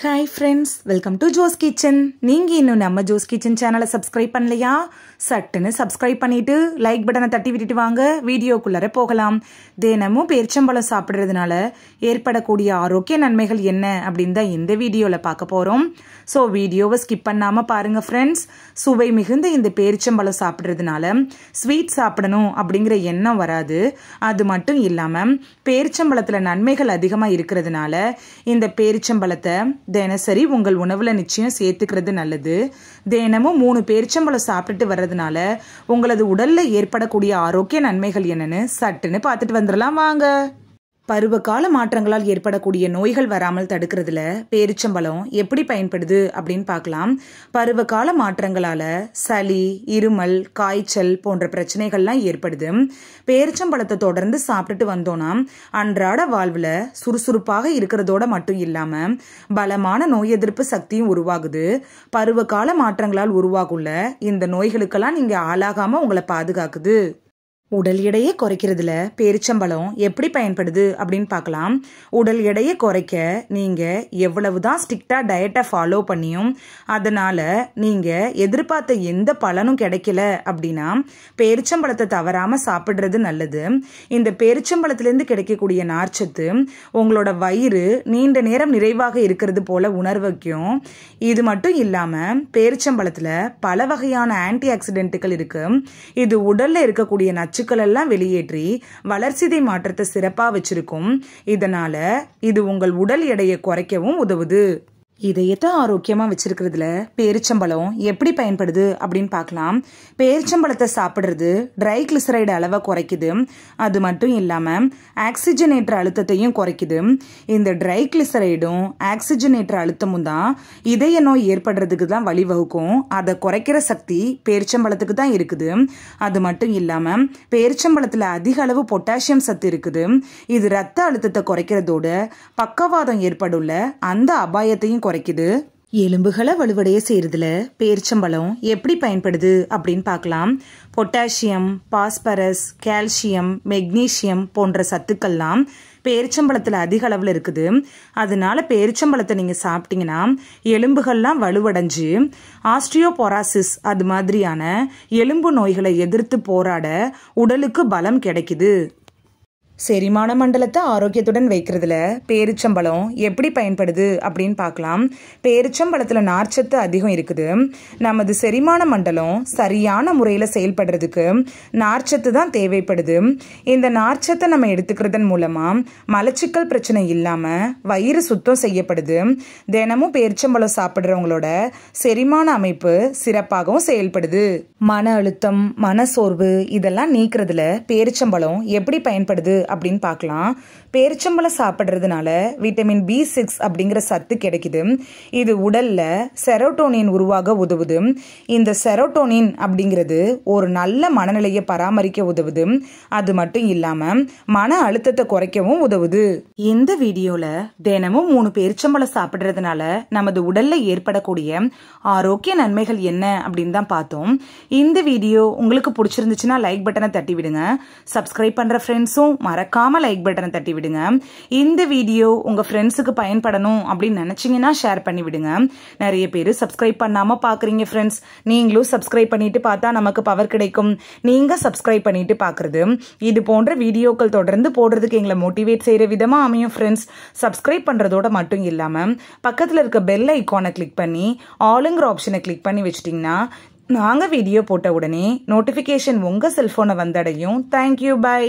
Hi friends, welcome to Jo's kitchen. நீங்கள் இன்னும் நம்ம ஜோஸ் கிச்சன் சேனலை சப்ஸ்கிரைப் பண்ணலையா? சட்டுன்னு சப்ஸ்கிரைப் பண்ணிட்டு லைக் பட்டனை தட்டி விட்டுட்டு வாங்க, வீடியோக்குள்ளார போகலாம். தினமும் பேரிச்சம்பழம் சாப்பிட்றதுனால ஏற்படக்கூடிய ஆரோக்கிய நன்மைகள் என்ன அப்படின்னு தான் இந்த வீடியோவில் பார்க்க போகிறோம். ஸோ வீடியோவை ஸ்கிப் பண்ணாமல் பாருங்கள் ஃப்ரெண்ட்ஸ். சுவை மிகுந்த இந்த பேரிச்சம்பழம் சாப்பிட்றதுனால ஸ்வீட் சாப்பிடணும் அப்படிங்கிற எண்ணம் வராது. அது மட்டும் இல்லாமல் பேரிச்சம்பழத்தில் நன்மைகள் அதிகமாக இருக்கிறதுனால இந்த பேரிச்சம்பழத்தை தினசரி உங்கள் உணவுல நிச்சயம் சேர்த்துக்கிறது நல்லது. தினமும் 3 பேரிச்சம்பழம் சாப்பிட்டுட்டு வர்றதுனால உங்களது உடல்ல ஏற்படக்கூடிய ஆரோக்கிய நன்மைகள் என்னன்னு சட்டுன்னு பார்த்துட்டு வந்துடலாம் வாங்க. பருவகால மாற்றங்களால் ஏற்படக்கூடிய நோய்கள் வராமல் தடுக்கிறதுல பேரிச்சம்பழம் எப்படி பயன்படுது அப்படின்னு பார்க்கலாம். பருவகால மாற்றங்களால சளி, இருமல், காய்ச்சல் போன்ற பிரச்சனைகள்லாம் ஏற்படுது. பேரிச்சம்பழத்தை தொடர்ந்து சாப்பிட்டுட்டு வந்தோம்னா அன்றாட வாழ்வில் சுறுசுறுப்பாக இருக்கிறதோட மட்டும் இல்லாமல் பலமான நோய் எதிர்ப்பு சக்தியும் உருவாகுது. பருவகால மாற்றங்களால் உருவாகுள்ள இந்த நோய்களுக்கெல்லாம் நீங்கள் ஆளாகாமல் உங்களை பாதுகாக்குது. உடல் எடையை குறைக்கிறதுல பேரிச்சம்பழம் எப்படி பயன்படுது அப்படின்னு பார்க்கலாம். உடல் எடையை குறைக்க நீங்கள் எவ்வளவுதான் ஸ்ட்ரிக்டாக டயட்டை ஃபாலோ பண்ணியும் அதனால் நீங்கள் எதிர்பார்த்த எந்த பலனும் கிடைக்கல அப்படின்னா பேரிச்சம்பழத்தை தவறாமல் சாப்பிட்றது நல்லது. இந்த பேரிச்சம்பழத்திலேருந்து கிடைக்கக்கூடிய நார்ச்சத்து உங்களோட வயிறு நீண்ட நேரம் நிறைவாக இருக்கிறது போல உணர வைக்கும். இது மட்டும் இல்லாமல் பேரிச்சம்பழத்தில் பல வகையான ஆன்டி ஆக்சிடென்ட்டுகள் இருக்குது. இது உடலில் இருக்கக்கூடிய நச்சுக்கள் எல்லாம் வெளியேற்றி வளர்சிதை மாற்றத்தை சிறப்பா வச்சிருக்கும். இதனால இது உங்கள் உடல் எடையை குறைக்கவும் உதவுது. இதயத்தை ஆரோக்கியமா வச்சிருக்கிறதுல பேரிச்சம்பழம் எப்படி பயன்படுது அப்படின்னு பார்க்கலாம். பேரிச்சம்பழத்தை சாப்பிட்றது ட்ரை கிளிசரைடு அளவை குறைக்குது. அது மட்டும் இல்லாம ஆக்சிஜனேற்ற அழுத்தத்தையும் குறைக்குது. இந்த ட்ரை கிளிசரைடும் ஆக்சிஜனேற்ற அழுத்தமும் தான் இதய நோய் ஏற்படுறதுக்கு தான் வழிவகுக்கும். அதை குறைக்கிற சக்தி பேரிச்சம்பழத்துக்கு தான் இருக்குது. அது மட்டும் இல்லாம பேரிச்சம்பழத்துல அதிக அளவு பொட்டாசியம் சத்து இருக்குது. இது ரத்த அழுத்தத்தை குறைக்கிறதோட பக்கவாதம் ஏற்படுள்ள அந்த அபாயத்தையும் குறைக்குது. எலும்புகளை வலுவடைய செய்யறதுல பேரிச்சம்பழம் எப்படி பயன்படுது அப்படின்னு பார்க்கலாம். பொட்டாசியம், பாஸ்பரஸ், கால்சியம், மெக்னீசியம் போன்ற சத்துக்கள்லாம் பேரிச்சம்பழத்தில் அதிக அளவில் இருக்குது. அதனால பேரிச்சம்பழத்தை நீங்கள் சாப்பிட்டீங்கன்னா எலும்புகள்லாம் வலுவடைஞ்சு ஆஸ்ட்ரியோபொராசிஸ் அது மாதிரியான எலும்பு நோய்களை எதிர்த்து போராட உடலுக்கு பலம் கிடைக்குது. செரிமான மண்டலத்தை ஆரோக்கியத்துடன் வைக்கிறதுல பேரிச்சம்பழம் எப்படி பயன்படுது அப்படின்னு பார்க்கலாம். பேரிச்சம்பழத்தில் நார்ச்சத்து அதிகம் இருக்குது. நமது செரிமான மண்டலம் சரியான முறையில் செயல்படுறதுக்கு நார்ச்சத்து தான் தேவைப்படுது. இந்த நார்ச்சத்தை நம்ம எடுத்துக்கிறதன் மூலமாக மலச்சிக்கல் பிரச்சனை இல்லாமல் வயிறு சுத்தம் செய்யப்படுது. தினமும் பேரிச்சம்பழம் சாப்பிட்றவங்களோட செரிமான அமைப்பு சிறப்பாகவும் செயல்படுது. மன அழுத்தம், மனசோர்வு இதெல்லாம் நீக்கிறதுல பேரிச்சம்பழம் எப்படி பயன்படுது அப்படின்னு பார்க்கலாம். பேரிச்சம்பழம் சாப்பிட்றதுனால விட்டமின் B6 அப்படிங்கிற சத்து கிடைக்குது. இது உடல்ல செரோட்டோனின் உருவாக உதவுது. இந்த செரோட்டோனின் அப்படிங்கிறது ஒரு நல்ல மனநிலையை பராமரிக்க உதவுது. அது மட்டும் இல்லாம மன அழுத்தத்தை குறைக்கவும் உதவுது. இந்த வீடியோல தினமும் 3 பேரிச்சம்பழம் சாப்பிட்றதுனால நமது உடல்ல ஏற்படக்கூடிய ஆரோக்கிய நன்மைகள் என்ன அப்படின்னு தான் பார்த்தோம். இந்த வீடியோ உங்களுக்கு பிடிச்சிருந்துச்சுன்னா லைக் பட்டனை தட்டி விடுங்க. சப்ஸ்கிரைப் பண்ற ஃப்ரெண்ட்ஸும் மறக்காம லைக் பட்டனை தட்டி விடுங்க. இந்த வீடியோ உங்க ஃப்ரெண்ட்ஸுக்கு பயன்படணும் அப்படின்னு நினைச்சீங்கன்னா ஷேர் பண்ணி விடுங்க. நிறைய பேர் சப்ஸ்கிரைப் பண்ணாம பாக்குறீங்க ஃப்ரெண்ட்ஸ். நீங்களும் சப்ஸ்கிரைப் பண்ணிட்டு பார்த்தா நமக்கு பவர் கிடைக்கும். நீங்க சப்ஸ்கிரைப் பண்ணிட்டு பாக்குறது இது போன்ற வீடியோக்கள் தொடர்ந்து போடுறதுக்கு எங்களை மோட்டிவேட் செய்யற விதமா அமையும் ஃப்ரெண்ட்ஸ். சப்ஸ்கிரைப் பண்றதோட மட்டும் இல்லாம பக்கத்துல இருக்க பெல் ஐகானை கிளிக் பண்ணி ஆளுங்கிற ஆப்ஷனை கிளிக் பண்ணி வச்சிட்டீங்கன்னா நாங்க வீடியோ போட்ட உடனே நோட்டிபிகேஷன் உங்க செல்போனை வந்தடையும். Thank you, by.